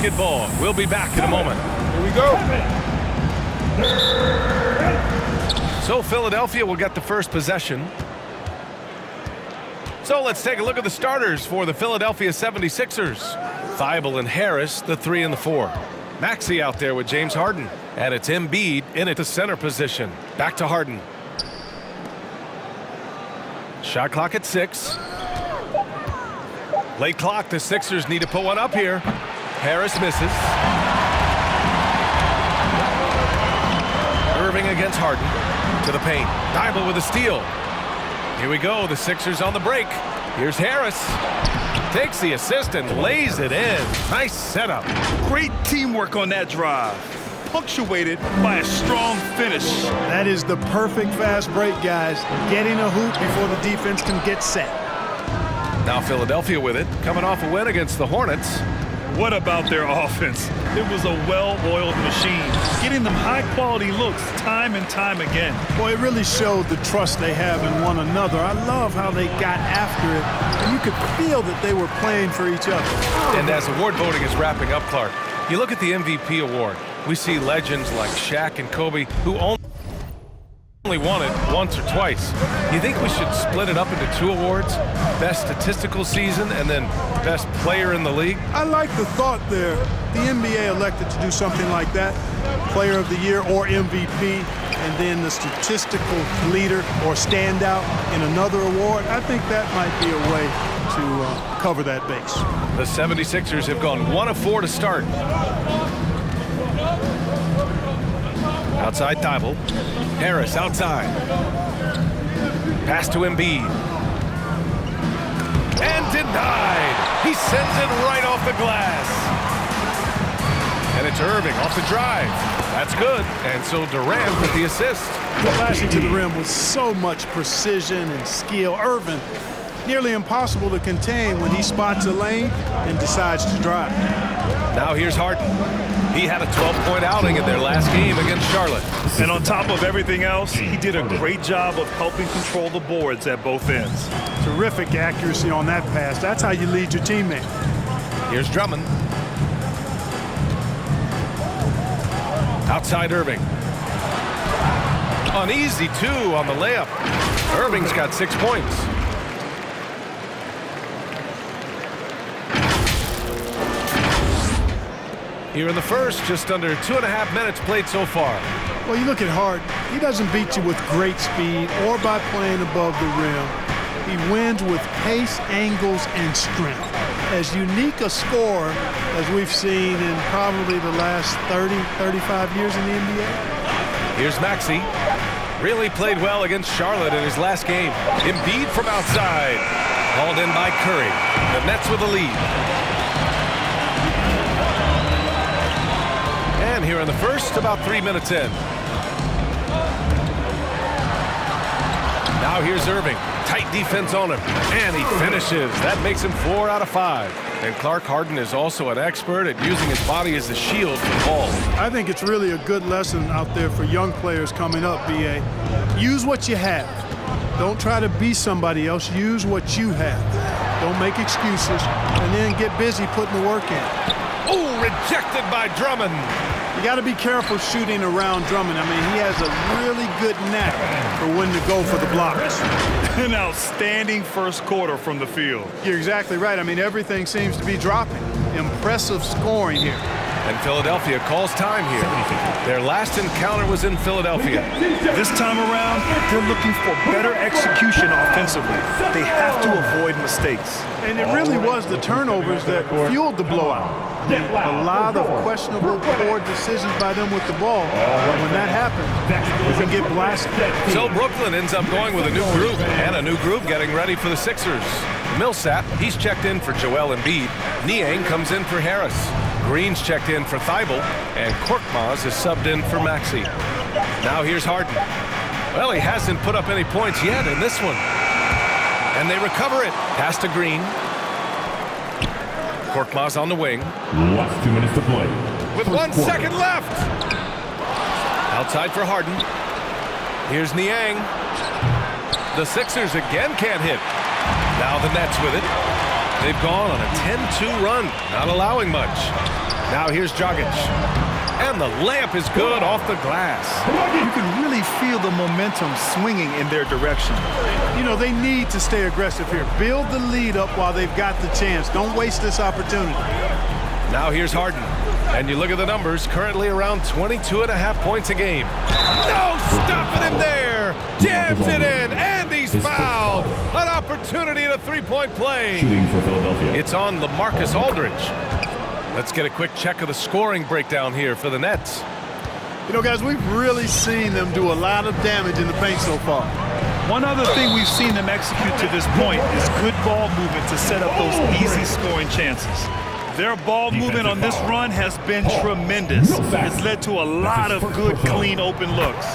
basketball. We'll be back in a moment. Here we go. So Philadelphia will get the first possession. So let's take a look at the starters for the Philadelphia 76ers. Thibault and Harris, the 3 and the 4. Maxey out there with James Harden. And it's Embiid in at the center position. Back to Harden. Shot clock at 6. Late clock, the Sixers need to put one up here. Harris misses. Irving against Harden. To the paint. Thibault with a steal. Here we go, the Sixers on the break. Here's Harris. Takes the assist and lays it in. Nice setup. Great teamwork on that drive. Punctuated by a strong finish. That is the perfect fast break, guys. Getting a hoop before the defense can get set. Now Philadelphia with it, coming off a win against the Hornets. What about their offense? It was a well-oiled machine, getting them high-quality looks time and time again. Boy, it really showed the trust they have in one another. I love how they got after it, and you could feel that they were playing for each other. And as award voting is wrapping up, Clark, you look at the MVP award. We see legends like Shaq and Kobe who only won it once or twice. You think we should split it up into 2 awards? Best statistical season and then best player in the league? I like the thought there. The NBA elected to do something like that. Player of the year or MVP, and then the statistical leader or standout in another award. I think that might be a way to cover that base. The 76ers have gone 1 of 4 to start. Outside Thibault. Harris outside. Pass to Embiid. And denied. He sends it right off the glass. And it's Irving off the drive. That's good. And so Durant with the assist. Flashing to the rim with so much precision and skill. Irving, nearly impossible to contain when he spots a lane and decides to drive. Now here's Harden. He had a 12-point outing in their last game against Charlotte. And on top of everything else, he did a great job of helping control the boards at both ends. Terrific accuracy on that pass. That's how you lead your teammate. Here's Drummond. Outside Irving. An easy 2 on the layup. Irving's got 6 points. Here in the first, just under 2.5 minutes played so far. Well, you look at Harden. He doesn't beat you with great speed or by playing above the rim. He wins with pace, angles, and strength. As unique a scorer as we've seen in probably the last 30, 35 years in the NBA. Here's Maxey. Really played well against Charlotte in his last game. Embiid from outside. Hauled in by Curry. The Nets with the lead. And here in the first, about 3 minutes in. Now here's Irving. Tight defense on him. And he finishes. That makes him 4 out of 5. And Clark, Harden is also an expert at using his body as a shield for the ball. I think it's really a good lesson out there for young players coming up, B.A. Use what you have. Don't try to be somebody else. Use what you have. Don't make excuses. And then get busy putting the work in. Oh, rejected by Drummond. You got to be careful shooting around Drummond. I mean, he has a really good knack for when to go for the blocks. An outstanding first quarter from the field. You're exactly right. I mean, everything seems to be dropping. Impressive scoring here. And Philadelphia calls time here. Their last encounter was in Philadelphia. This time around, they're looking for better execution offensively. They have to avoid mistakes. And it really was the turnovers that fueled the blowout. A lot of questionable, poor decisions by them with the ball. And when that happens, we can get blasted. So Brooklyn ends up going with a new group, and a new group getting ready for the Sixers. Millsap, he's checked in for Joel Embiid. Niang comes in for Harris. Green's checked in for Thibault, and Korkmaz is subbed in for Maxey. Now here's Harden. Well, he hasn't put up any points yet in this one. And they recover it. Pass to Green. Korkmaz on the wing. Last 2 minutes to play. With 1 second left. Outside for Harden. Here's Niang. The Sixers again can't hit. Now the Nets with it. They've gone on a 10-2 run, not allowing much. Now here's Dragic. And the layup is good off the glass. You can really feel the momentum swinging in their direction. You know, they need to stay aggressive here. Build the lead up while they've got the chance. Don't waste this opportunity. Now here's Harden. And you look at the numbers, currently around 22.5 points a game. No stopping him there. Jams it in, and he's fouled. An opportunity at a three-point play. Shooting for Philadelphia. It's on LaMarcus Aldridge. Let's get a quick check of the scoring breakdown here for the Nets. You know, guys, we've really seen them do a lot of damage in the paint so far. One other thing we've seen them execute to this point is good ball movement to set up those easy scoring chances. Their ball movement on this run has been tremendous. It's led to a lot of good, clean, open looks.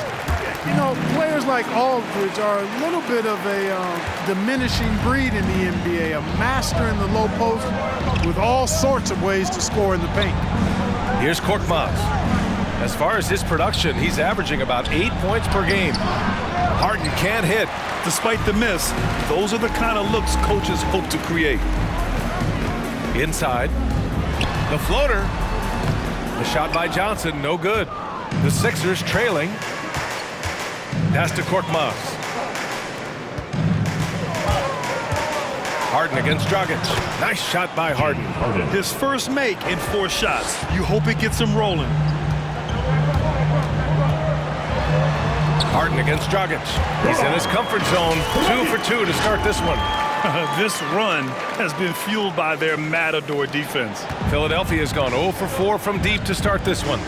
You know, players like Aldridge are a little bit of a diminishing breed in the NBA, a master in the low post with all sorts of ways to score in the paint. Here's Korkmaz. As far as his production, he's averaging about 8 points per game. Harden can't hit. Despite the miss, those are the kind of looks coaches hope to create. Inside. The floater. The shot by Johnson, no good. The Sixers trailing. Pass to Korkmaz. Harden against Dragic. Nice shot by Harden. His first make in 4 shots. You hope it gets him rolling. Harden against Dragic. He's in his comfort zone. 2 for 2 to start this one. This run has been fueled by their matador defense. Philadelphia has gone 0 for 4 from deep to start this one.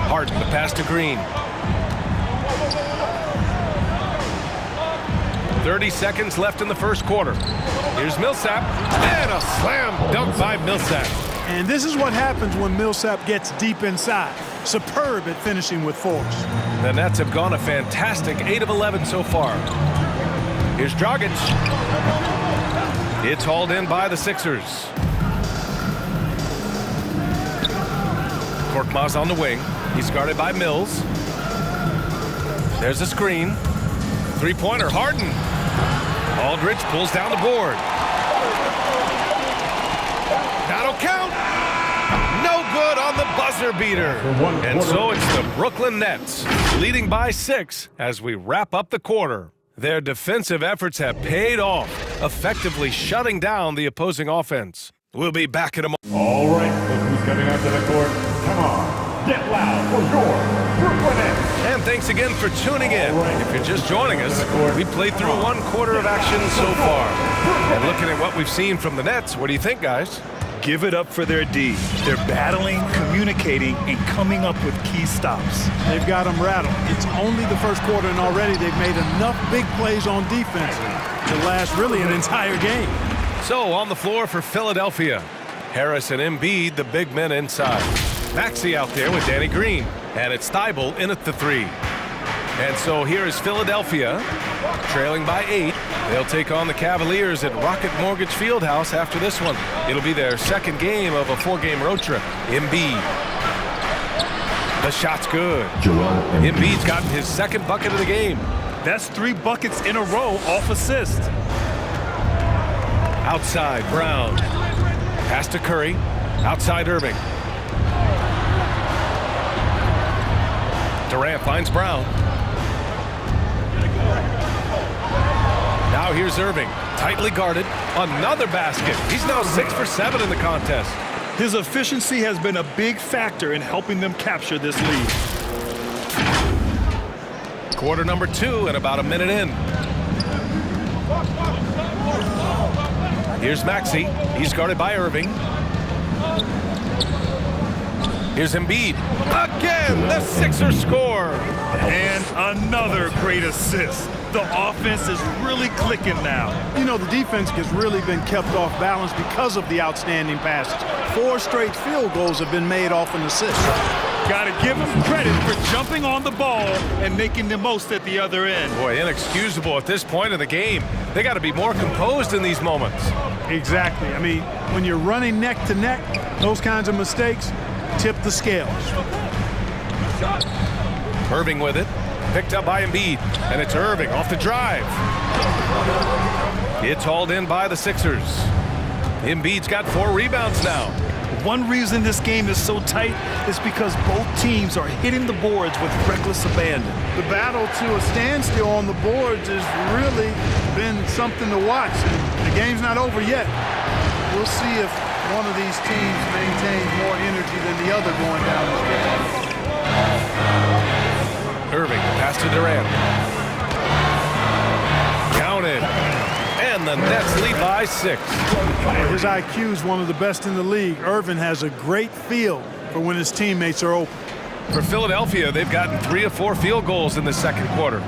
Harden, the pass to Green. 30 seconds left in the first quarter. Here's Millsap, and a slam dunk by Millsap. And this is what happens when Millsap gets deep inside. Superb at finishing with force. The Nets have gone a fantastic 8 of 11 so far. Here's Dragic. It's hauled in by the Sixers. Korkmaz on the wing. He's guarded by Mills. There's a screen. Three-pointer, Harden. Aldridge pulls down the board. That'll count. No good on the buzzer beater. And so it's the Brooklyn Nets leading by 6 as we wrap up the quarter. Their defensive efforts have paid off, effectively shutting down the opposing offense. We'll be back in a moment. All right, look who's coming onto the court. Come on, get loud for your Brooklyn Nets. And thanks again for tuning in. If you're just joining us, we played through 1 quarter of action so far. And looking at what we've seen from the Nets, what do you think, guys? Give it up for their D. They're battling, communicating, and coming up with key stops. They've got them rattled. It's only the first quarter, and already they've made enough big plays on defense to last really an entire game. So on the floor for Philadelphia, Harris and Embiid, the big men inside. Maxey out there with Danny Green, and it's Thibault in at the 3. And so here is Philadelphia, trailing by 8. They'll take on the Cavaliers at Rocket Mortgage Fieldhouse after this one. It'll be their second game of a 4-game road trip. Embiid. The shot's good. Embiid's gotten his second bucket of the game. That's 3 buckets in a row off assist. Outside, Brown. Pass to Curry. Outside, Irving. Durant finds Brown. Now here's Irving, tightly guarded, another basket. He's now 6 for 7 in the contest. His efficiency has been a big factor in helping them capture this lead. Quarter number 2 and about a minute in. Here's Maxey, he's guarded by Irving. Here's Embiid. Again, the Sixers score. And another great assist. The offense is really clicking now. You know, the defense has really been kept off balance because of the outstanding passes. 4 straight field goals have been made off an assist. Got to give him credit for jumping on the ball and making the most at the other end. Boy, inexcusable at this point of the game. They got to be more composed in these moments. Exactly. I mean, when you're running neck to neck, those kinds of mistakes tip the scales. Irving with it. Picked up by Embiid. And it's Irving off the drive. It's hauled in by the Sixers. Embiid's got 4 rebounds now. One reason this game is so tight is because both teams are hitting the boards with reckless abandon. The battle to a standstill on the boards has really been something to watch. And the game's not over yet. We'll see if one of these teams maintains more energy than the other going down the stretch. Irving, pass to Durant. Counted. And the Nets lead by 6. His IQ is one of the best in the league. Irving has a great feel for when his teammates are open. For Philadelphia, they've gotten 3 of 4 field goals in the second quarter.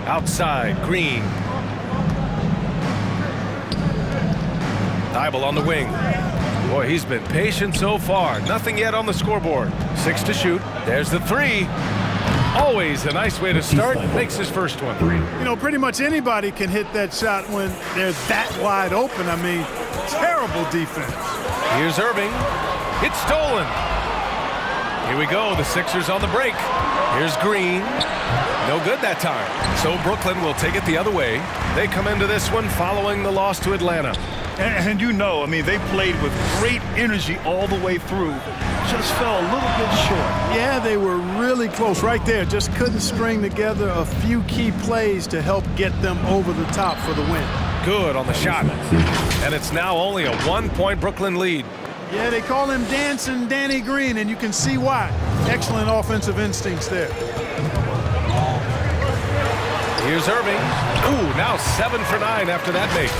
Outside, Green. Thibault on the wing. Boy, he's been patient so far. Nothing yet on the scoreboard. 6 to shoot. There's the 3. Always a nice way to start. Makes his first one. You know, pretty much anybody can hit that shot when they're that wide open. I mean, terrible defense. Here's Irving. It's stolen. Here we go. The Sixers on the break. Here's Green. No good that time. So Brooklyn will take it the other way. They come into this one following the loss to Atlanta. And you know, I mean, they played with great energy all the way through. Just fell a little bit short. Yeah, they were really close right there. Just couldn't string together a few key plays to help get them over the top for the win. Good on the shot. And it's now only a 1-point Brooklyn lead. Yeah, they call him Dancing Danny Green, and you can see why. Excellent offensive instincts there. Here's Irving. Ooh, now 7 for 9 after that make.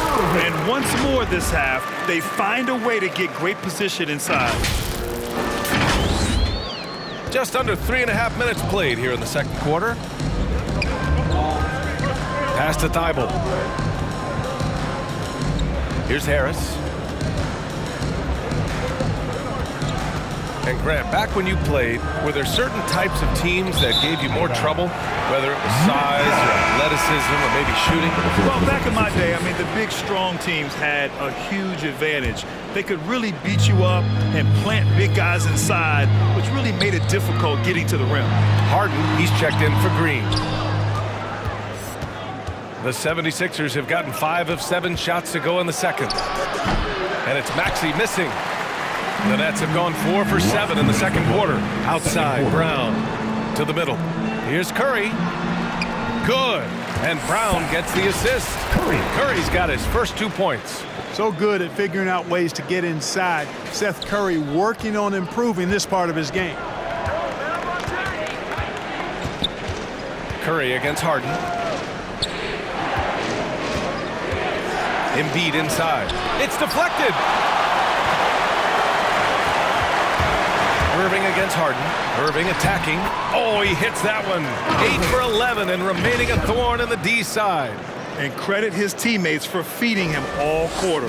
And once more this half, they find a way to get great position inside. Just under 3.5 minutes played here in the second quarter. Pass to Thibault. Here's Harris. And Grant, back when you played, were there certain types of teams that gave you more trouble, whether it was size or athleticism or maybe shooting? Well, back in my day, I mean, the big, strong teams had a huge advantage. They could really beat you up and plant big guys inside, which really made it difficult getting to the rim. Harden, he's checked in for Green. The 76ers have gotten 5 of 7 shots to go in the second. And it's Maxey missing. The Nets have gone 4 for 7 in the second quarter. Outside, Brown to the middle. Here's Curry. Good. And Brown gets the assist. Curry's got his first 2 points. So good at figuring out ways to get inside. Seth Curry working on improving this part of his game. Curry against Harden. Embiid inside. It's deflected. Irving against Harden. Irving attacking. Oh, he hits that one. 8 for 11 and remaining a thorn in the D side. And credit his teammates for feeding him all quarter.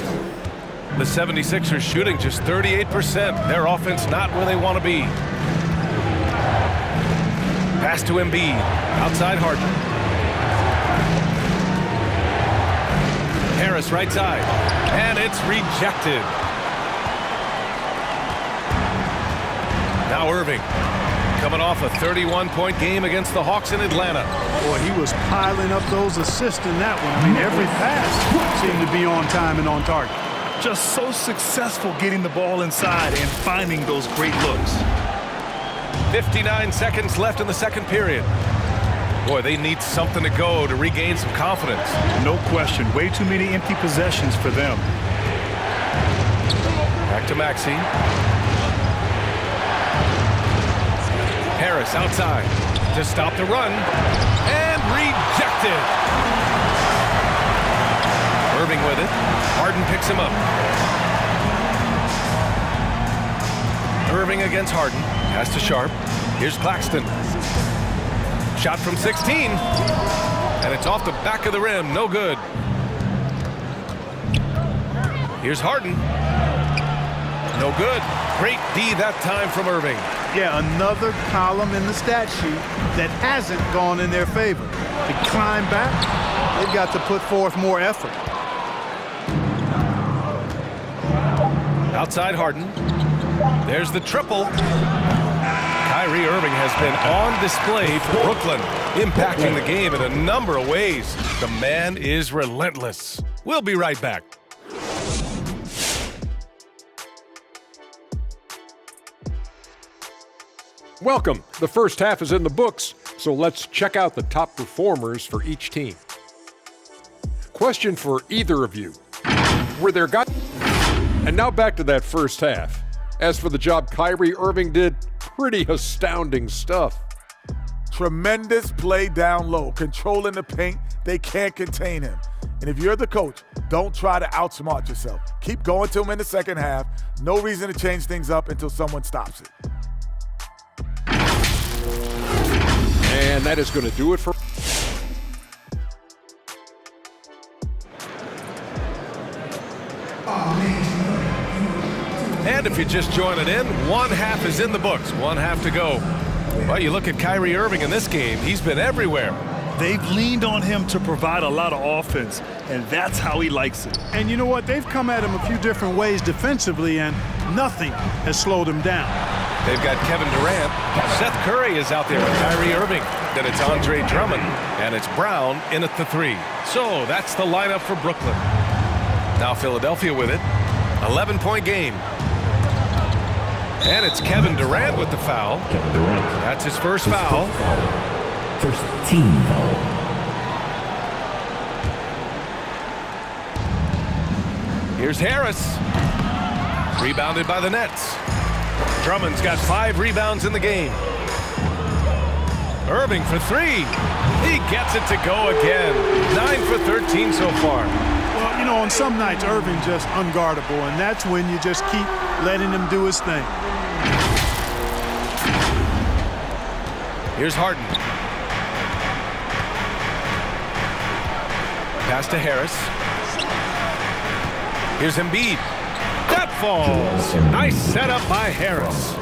The 76ers shooting just 38%. Their offense not where they want to be. Pass to Embiid. Outside Harden. Harris right side. And it's rejected. Now Irving, coming off a 31-point game against the Hawks in Atlanta. Boy, he was piling up those assists in that one. I mean, every pass seemed to be on time and on target. Just so successful getting the ball inside and finding those great looks. 59 seconds left in the second period. Boy, they need something to go to regain some confidence. No question. Way too many empty possessions for them. Back to Maxey. Harris outside to stop the run, and rejected. Irving with it. Harden picks him up. Irving against Harden. Pass to Sharp. Here's Claxton. Shot from 16. And it's off the back of the rim. No good. Here's Harden. No good. Great D that time from Irving. Yeah, another column in the stat sheet that hasn't gone in their favor. To climb back, they've got to put forth more effort. Outside Harden. There's the triple. Kyrie Irving has been on display for Brooklyn, impacting the game in a number of ways. The man is relentless. We'll be right back. Welcome. The first half is in the books, so let's check out the top performers for each team. Question for either of you. Were there guys? And now back to that first half. As for the job Kyrie Irving did, pretty astounding stuff. Tremendous play down low, controlling the paint. They can't contain him. And if you're the coach, don't try to outsmart yourself. Keep going to him in the second half. No reason to change things up until someone stops it. And that is going to do it for... And if you're just joining in, one half is in the books, one half to go. Well, you look at Kyrie Irving in this game, he's been everywhere. They've leaned on him to provide a lot of offense, and that's how he likes it. And you know what? They've come at him a few different ways defensively, and nothing has slowed him down. They've got Kevin Durant. Seth Curry is out there with Kyrie Irving. Then it's Andre Drummond, and it's Brown in at the 3. So that's the lineup for Brooklyn. Now Philadelphia with it. 11-point game. And it's Kevin Durant with the foul. Kevin Durant. That's his first foul. First team foul. Here's Harris. Rebounded by the Nets. Drummond's got 5 rebounds in the game. Irving for 3. He gets it to go again. 9 for 13 so far. Well, you know, on some nights, Irving just unguardable, and that's when you just keep letting him do his thing. Here's Harden. Pass to Harris. Here's Embiid. That falls. Nice setup by Harris.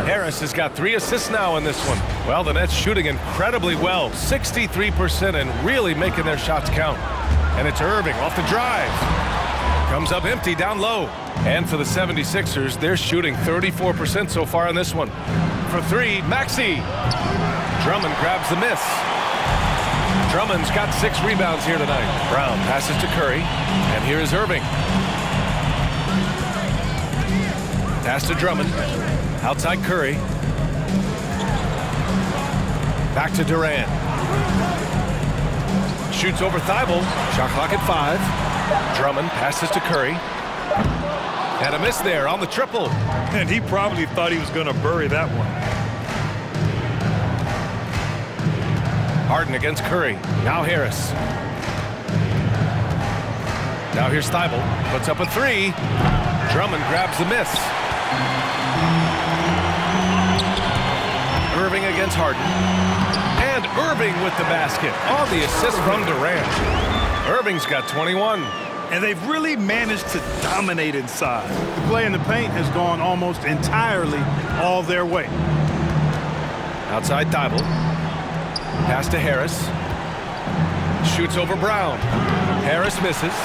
Harris has got 3 assists now in this one. Well, the Nets shooting incredibly well. 63% and really making their shots count. And it's Irving off the drive. Comes up empty down low. And for the 76ers, they're shooting 34% so far in this one. For 3, Maxey. Drummond grabs the miss. Drummond's got 6 rebounds here tonight. Brown passes to Curry. And here is Irving. Pass to Drummond. Outside Curry. Back to Durant. Shoots over Thibault. Shot clock at 5. Drummond passes to Curry. And a miss there on the triple. And he probably thought he was going to bury that one. Harden against Curry. Now Harris. Now here's Thibault. Puts up a 3. Drummond grabs the miss. Irving against Harden. And Irving with the basket on the assist from Durant. Irving's got 21. And they've really managed to dominate inside. The play in the paint has gone almost entirely all their way. Outside Thibault. Pass to Harris. Shoots over Brown. Harris misses.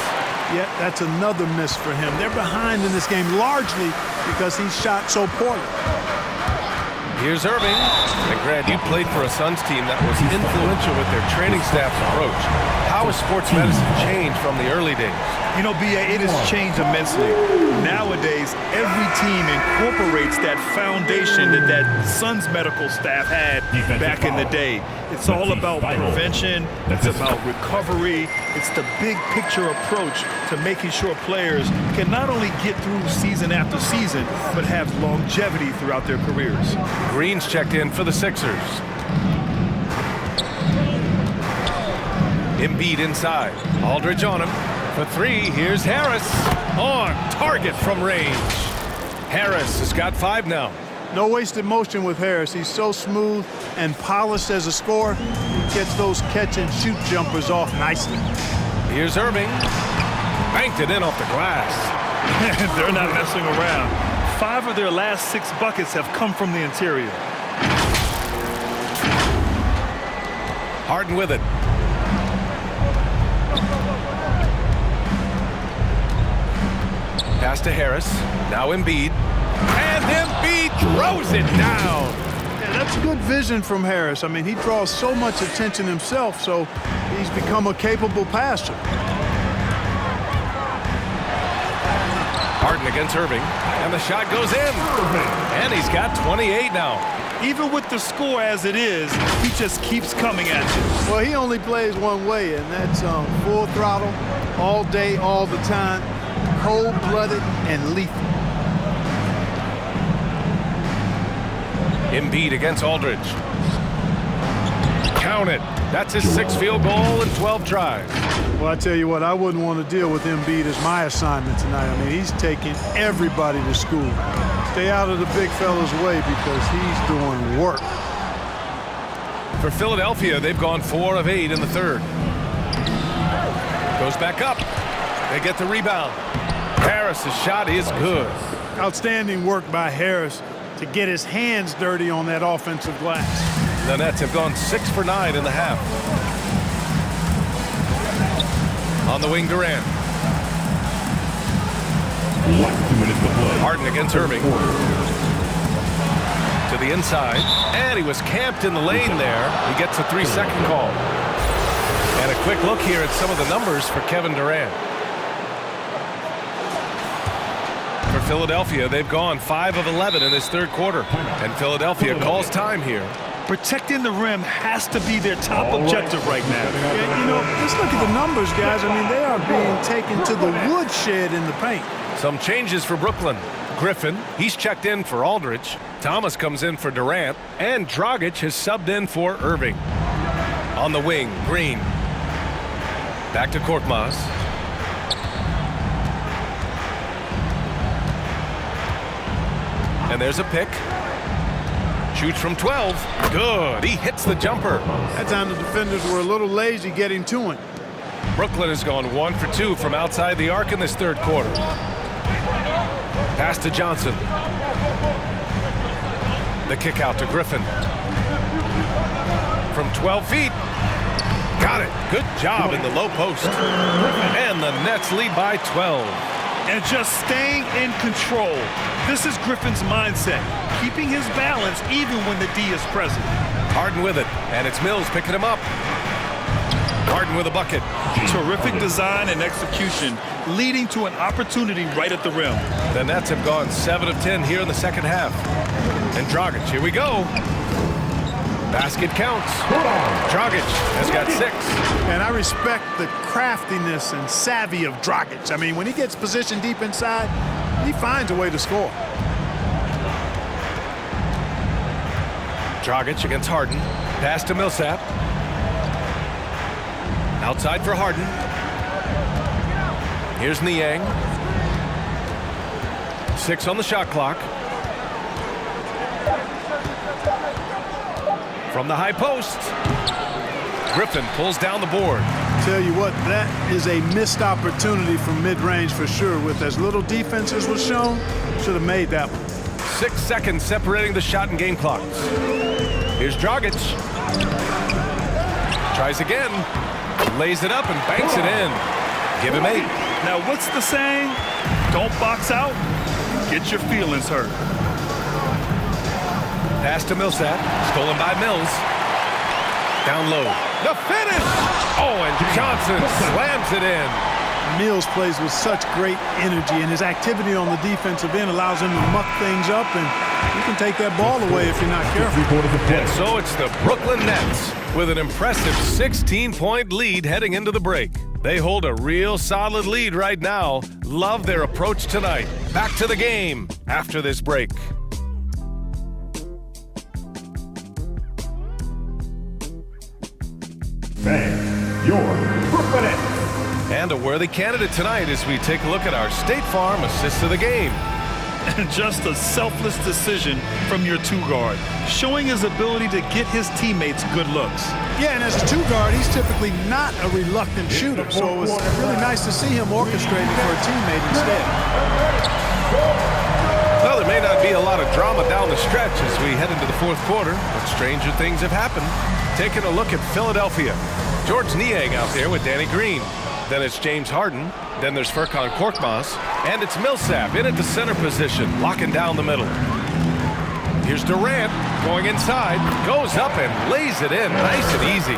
Yeah, that's another miss for him. They're behind in this game largely because he shot so poorly. Here's Irving. And Grant, you played for a Suns team that was influential with their training staff's approach. How has sports medicine changed from the early days? You know, B.A., it has changed immensely. Nowadays, every team incorporates that foundation that Suns medical staff had back in the day. It's all about prevention. It's about recovery. It's the big picture approach to making sure players can not only get through season after season, but have longevity throughout their careers. Green's checked in for the Sixers. Embiid inside. Aldridge on him. For 3, here's Harris. On target from range. Harris has got 5 now. No wasted motion with Harris. He's so smooth and polished as a scorer. He gets those catch-and-shoot jumpers off nicely. Here's Irving. Banked it in off the glass. They're not messing around. 5 of their last 6 buckets have come from the interior. Harden with it. Pass to Harris. Now Embiid. And Embiid throws it down. Yeah, that's good vision from Harris. I mean, he draws so much attention himself, so he's become a capable passer. Harden against Irving. And the shot goes in. And he's got 28 now. Even with the score as it is, he just keeps coming at you. Well, he only plays one way, and that's full throttle, all day, all the time, cold-blooded and lethal. Embiid against Aldridge. Count it. That's his 6th field goal in 12 tries. Well, I tell you what, I wouldn't want to deal with Embiid as my assignment tonight. I mean, he's taking everybody to school. Stay out of the big fella's way because he's doing work. For Philadelphia, they've gone 4 of 8 in the 3rd. Goes back up. They get the rebound. Harris's shot is good. Outstanding work by Harris to get his hands dirty on that offensive glass. The Nets have gone 6 for 9 in the half. On the wing, Durant. Last 2 minutes to play. Harden against Irving. To the inside. And he was camped in the lane there. He gets a 3-second call. And a quick look here at some of the numbers for Kevin Durant. For Philadelphia, they've gone 5 of 11 in this 3rd quarter. And Philadelphia calls time here. Protecting the rim has to be their top objective right now. Yeah, you know, just look at the numbers, guys. I mean, they are being taken to the woodshed in the paint. Some changes for Brooklyn. Griffin, he's checked in for Aldridge. Thomas comes in for Durant. And Dragic has subbed in for Irving. On the wing, Green. Back to Korkmaz. And there's a pick. Shoots from 12. Good. He hits the jumper. That time the defenders were a little lazy getting to him. Brooklyn has gone 1 for 2 from outside the arc in this 3rd quarter. Pass to Johnson. The kick out to Griffin. From 12 feet. Got it. Good job in the low post. And the Nets lead by 12. And just staying in control. This is Griffin's mindset, keeping his balance even when the D is present. Harden with it, and it's Mills picking him up. Harden with a bucket. Terrific design and execution, leading to an opportunity right at the rim. The Nets have gone 7 of 10 here in the 2nd half. And Dragic, here we go. Basket counts. Dragic has got 6. And I respect the craftiness and savvy of Dragic. I mean, when he gets positioned deep inside, he finds a way to score. Dragic against Harden. Pass to Millsap. Outside for Harden. Here's Niang. 6 on the shot clock. From the high post. Griffin pulls down the board. Tell you what, that is a missed opportunity from mid-range for sure. With as little defense as was shown, should have made that one. 6 seconds separating the shot and game clocks. Here's Dragic. Tries again. Lays it up and banks it in. Give him 8. Now, what's the saying? Don't box out, get your feelings hurt. Pass to Millsap. Stolen by Mills. Down low. The finish! Oh, and Johnson slams it in. Mills plays with such great energy, and his activity on the defensive end allows him to muck things up, and you can take that ball away if you're not careful. And so it's the Brooklyn Nets with an impressive 16-point lead heading into the break. They hold a real solid lead right now. Love their approach tonight. Back to the game after this break. Bang, your Brooklyn Nets. And a worthy candidate tonight as we take a look at our State Farm assist of the game. And just a selfless decision from your 2-guard, showing his ability to get his teammates good looks. Yeah, and as a 2-guard, he's typically not a reluctant shooter, so it was really nice to see him orchestrating for a teammate instead. Well, there may not be a lot of drama down the stretch as we head into the 4th quarter, but stranger things have happened. Taking a look at Philadelphia. George Niang out there with Danny Green. Then it's James Harden. Then there's Furkan Korkmaz. And it's Millsap in at the center position, locking down the middle. Here's Durant going inside, goes up and lays it in nice and easy.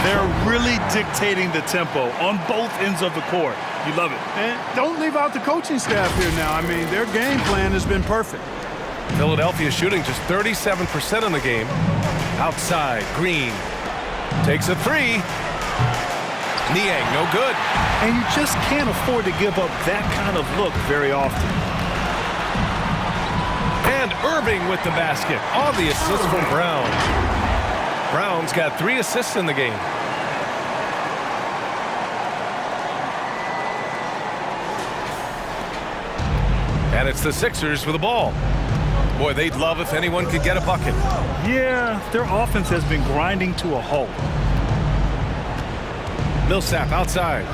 They're really dictating the tempo on both ends of the court. You love it. And don't leave out the coaching staff here now. I mean, their game plan has been perfect. Philadelphia shooting just 37% in the game. Outside, Green takes a three. Niang, no good. And you just can't afford to give up that kind of look very often. And Irving with the basket on the assist from Brown. Brown's got 3 assists in the game. And it's the Sixers with the ball. Boy, they'd love if anyone could get a bucket. Yeah, their offense has been grinding to a halt. Millsap outside.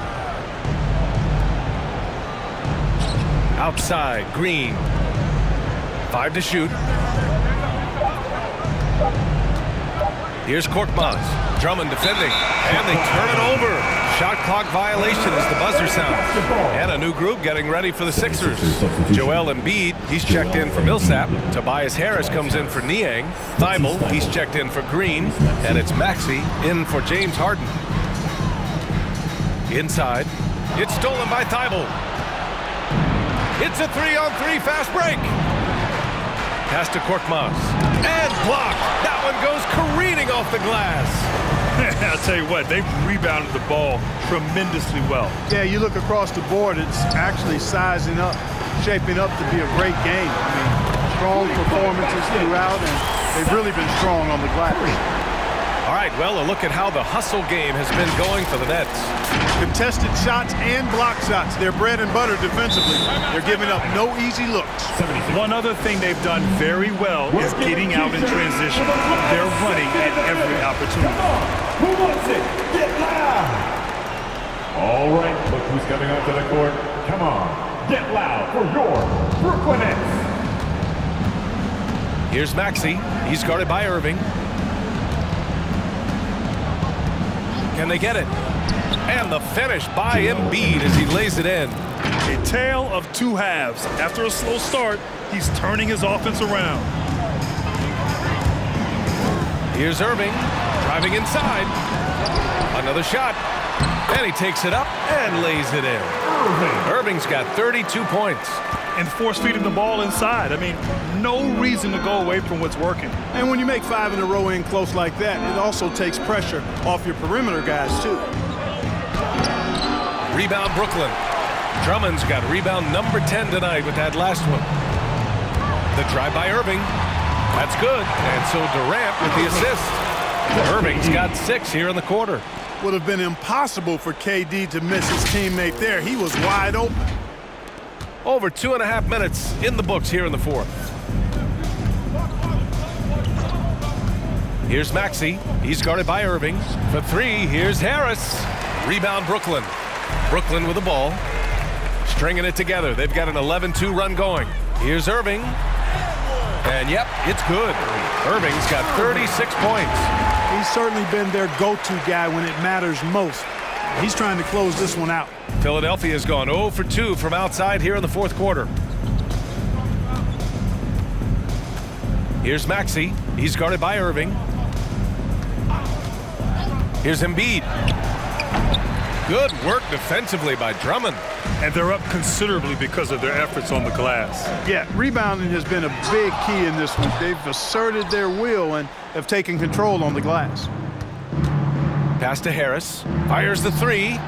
Outside, Green. 5 to shoot. Here's Korkmaz. Drummond defending. And they turn it over. Shot clock violation as the buzzer sounds. And a new group getting ready for the Sixers. Joel Embiid, he's checked in for Millsap. Tobias Harris comes in for Niang. Thibault, he's checked in for Green. And it's Maxey in for James Harden. Inside. It's stolen by Thibault. It's a 3-on-3 fast break. Pass to Korkmaz. And blocked. That one goes careening off the glass. I'll tell you what, they've rebounded the ball tremendously well. Yeah, you look across the board, it's actually sizing up, shaping up to be a great game. I mean, strong performances throughout, and they've really been strong on the glass. All right, well, a look at how the hustle game has been going for the Nets. Contested shots and block shots. They're bread and butter defensively. They're giving up no easy looks. One other thing they've done very well is getting out in transition. They're running at every opportunity. Who wants it? Get loud! All right, look who's coming onto the court. Come on, get loud for your Brooklyn Nets. Here's Maxey. He's guarded by Irving. Can they get it? And the finish by Embiid as he lays it in. A tale of two halves. After a slow start, he's turning his offense around. Here's Irving driving inside. Another shot. And he takes it up and lays it in. Irving's got 32 points. And force-feeding the ball inside. I mean, no reason to go away from what's working. And when you make 5 in a row in close like that, it also takes pressure off your perimeter guys, too. Rebound Brooklyn. Drummond's got rebound number 10 tonight with that last one. The drive by Irving. That's good. And so Durant with the assist. Irving's got 6 here in the quarter. Would have been impossible for KD to miss his teammate there. He was wide open. Over 2.5 minutes in the books here in the fourth. Here's Maxey. He's guarded by Irving. For 3, here's Harris. Rebound Brooklyn. Brooklyn with the ball. Stringing it together. They've got an 11-2 run going. Here's Irving. And yep, it's good. Irving's got 36 points. He's certainly been their go-to guy when it matters most. He's trying to close this one out. Philadelphia has gone 0 for 2 from outside here in the fourth quarter. Here's Maxey. He's guarded by Irving. Here's Embiid. Good work defensively by Drummond. And they're up considerably because of their efforts on the glass. Yeah, rebounding has been a big key in this one. They've asserted their will and have taken control on the glass. Pass to Harris. Fires the 3.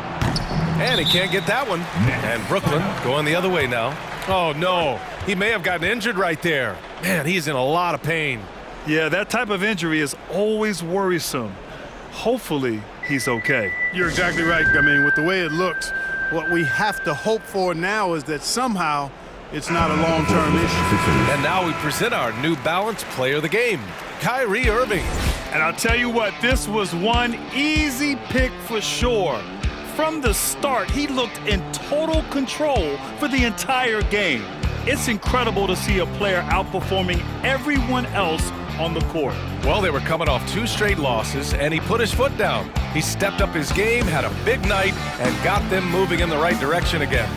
And he can't get that one. And Brooklyn going the other way now. Oh, no. He may have gotten injured right there. Man, he's in a lot of pain. Yeah, that type of injury is always worrisome. Hopefully, he's okay. You're exactly right. I mean, with the way it looks, what we have to hope for now is that somehow it's not a long-term issue. And now we present our New Balance Player of the Game, Kyrie Irving. And I'll tell you what, this was one easy pick for sure. From the start, he looked in total control for the entire game. It's incredible to see a player outperforming everyone else on the court. Well, they were coming off 2 straight losses, and he put his foot down. He stepped up his game, had a big night, and got them moving in the right direction again.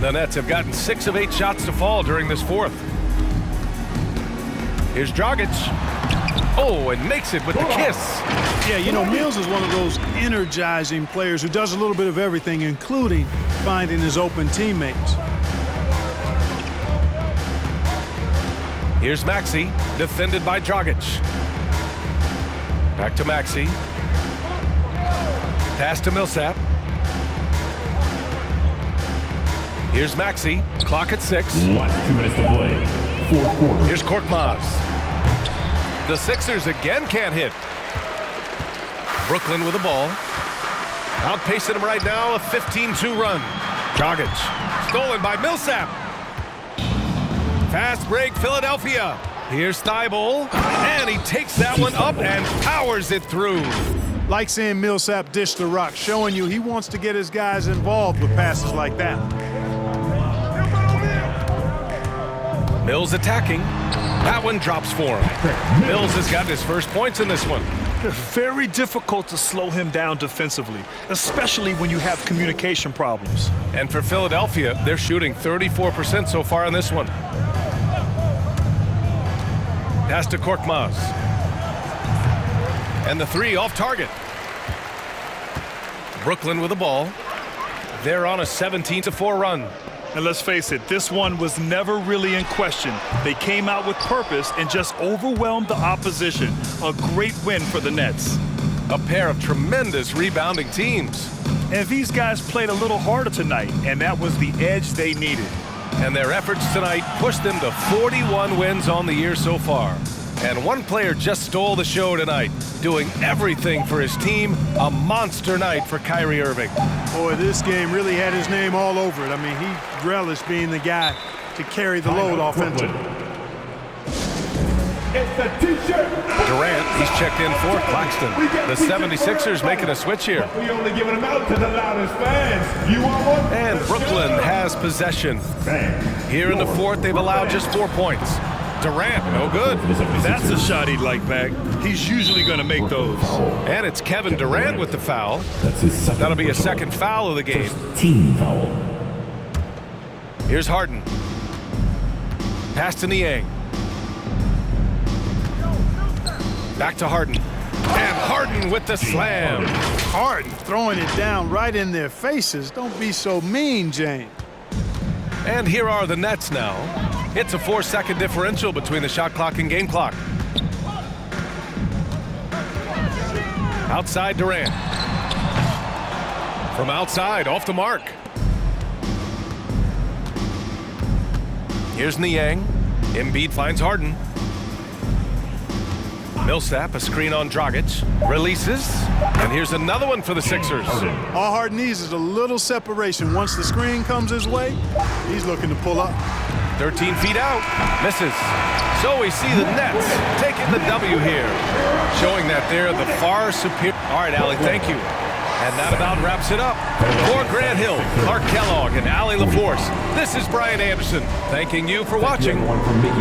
The Nets have gotten 6 of 8 shots to fall during this fourth. Here's Dragic. Oh, and makes it with the kiss. Yeah, you know, Mills is one of those energizing players who does a little bit of everything, including finding his open teammates. Here's Maxey, defended by Dragic. Back to Maxey. Pass to Millsap. Here's Maxey, clock at 6. 2 minutes to play. Fourth quarter. Here's Korkmaz. The Sixers again can't hit. Brooklyn with the ball. Outpacing him right now, a 15-2 run. Dragic, stolen by Millsap. Fast break, Philadelphia. Here's Thibault, and he takes that one up and powers it through. Like seeing Millsap dish the rock, showing you he wants to get his guys involved with passes like that. Mills attacking. That one drops for him. Mills has got his first points in this one. Very difficult to slow him down defensively, especially when you have communication problems. And for Philadelphia, they're shooting 34% so far in this one. Pass to Korkmaz. And the three off target. Brooklyn with the ball. They're on a 17-4 run. And let's face it, this one was never really in question. They came out with purpose and just overwhelmed the opposition. A great win for the Nets. A pair of tremendous rebounding teams. And these guys played a little harder tonight, and that was the edge they needed. And their efforts tonight pushed them to 41 wins on the year so far. And one player just stole the show tonight, doing everything for his team. A monster night for Kyrie Irving. Boy, this game really had his name all over it. I mean, he relished being the guy to carry the load offensively. It's the T-shirt. Durant, he's checked in for Claxton. The 76ers making a switch here. We only giving them out to the loudest fans. You want one? And Brooklyn has possession. Here in the fourth, they've allowed just 4 points. Durant, no good. That's a shot he'd like back. He's usually going to make those. And it's Kevin Durant with the foul. That's his second. That'll be a second foul of the game. Team foul. Here's Harden. Pass to Niang. Back to Harden. And Harden with the slam. Harden throwing it down right in their faces. Don't be so mean, James. And here are the Nets now. It's a 4-second differential between the shot clock and game clock. Outside Durant. From outside, off the mark. Here's Niang. Embiid finds Harden. Millsap, a screen on Dragic. Releases. And here's another one for the Sixers. All Harden needs is a little separation. Once the screen comes his way, he's looking to pull up. 13 feet out. Misses. So we see the Nets taking the W here. Showing that they're the far superior. All right, Allie, thank you. And that about wraps it up. For Grant Hill, Clark Kellogg, and Allie LaForce, this is Brian Anderson. Thanking you for watching.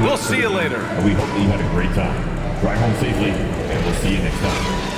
We'll see you later. We hope that you had a great time. Drive home safely, and we'll see you next time.